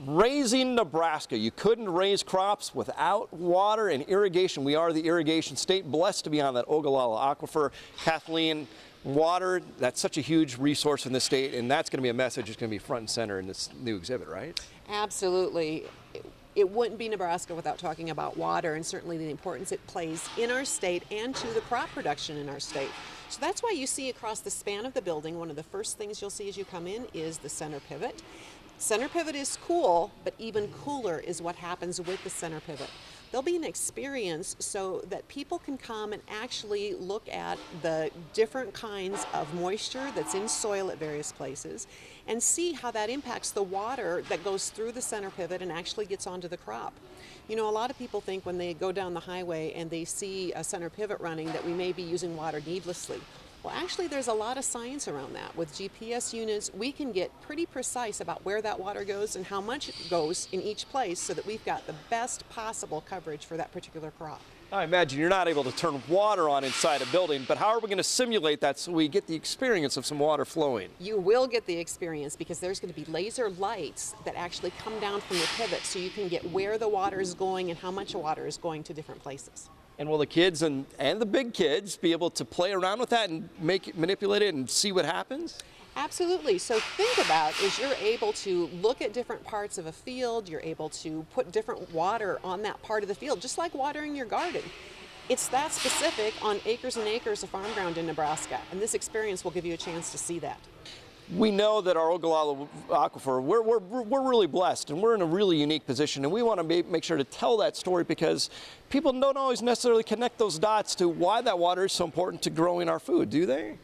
Raising Nebraska. You couldn't raise crops without water and irrigation. We are the irrigation state, blessed to be on that Ogallala Aquifer. Kathleen, water, that's such a huge resource in the state, and that's going to be a message that's going to be front and center in this new exhibit, right? Absolutely. It wouldn't be Nebraska without talking about water, and certainly the importance it plays in our state and to the crop production in our state. So that's why you see across the span of the building, one of the first things you'll see as you come in is the center pivot. Center pivot is cool, but even cooler is what happens with the center pivot. There'll be an experience so that people can come and actually look at the different kinds of moisture that's in soil at various places and see how that impacts the water that goes through the center pivot and actually gets onto the crop. You know, a lot of people think when they go down the highway and they see a center pivot running that we may be using water needlessly. Well, actually, there's a lot of science around that. With GPS units, we can get pretty precise about where that water goes and how much it goes in each place so that we've got the best possible coverage for that particular crop. I imagine you're not able to turn water on inside a building, but how are we going to simulate that so we get the experience of some water flowing? You will get the experience because there's going to be laser lights that actually come down from the pivot so you can get where the water is going and how much water is going to different places. And will the kids and the big kids be able to play around with that and manipulate it and see what happens? Absolutely. So think about is you're able to look at different parts of a field, you're able to put different water on that part of the field, just like watering your garden. It's that specific on acres and acres of farm ground in Nebraska, and this experience will give you a chance to see that. We know that our Ogallala Aquifer, we're really blessed, and we're in a really unique position, and we want to make sure to tell that story because people don't always necessarily connect those dots to why that water is so important to growing our food, do they?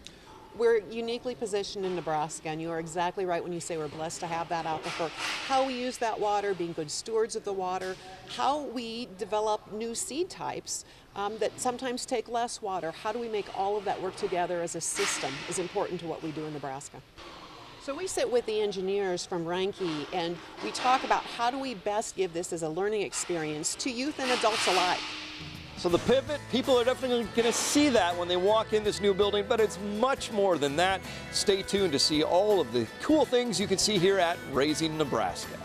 We're uniquely positioned in Nebraska, and you are exactly right when you say we're blessed to have that aquifer. How we use that water, being good stewards of the water, how we develop new seed types that sometimes take less water, how do we make all of that work together as a system is important to what we do in Nebraska. So we sit with the engineers from Reinke and we talk about how do we best give this as a learning experience to youth and adults alike. So the pivot, people are definitely going to see that when they walk in this new building, but it's much more than that. Stay tuned to see all of the cool things you can see here at Raising Nebraska.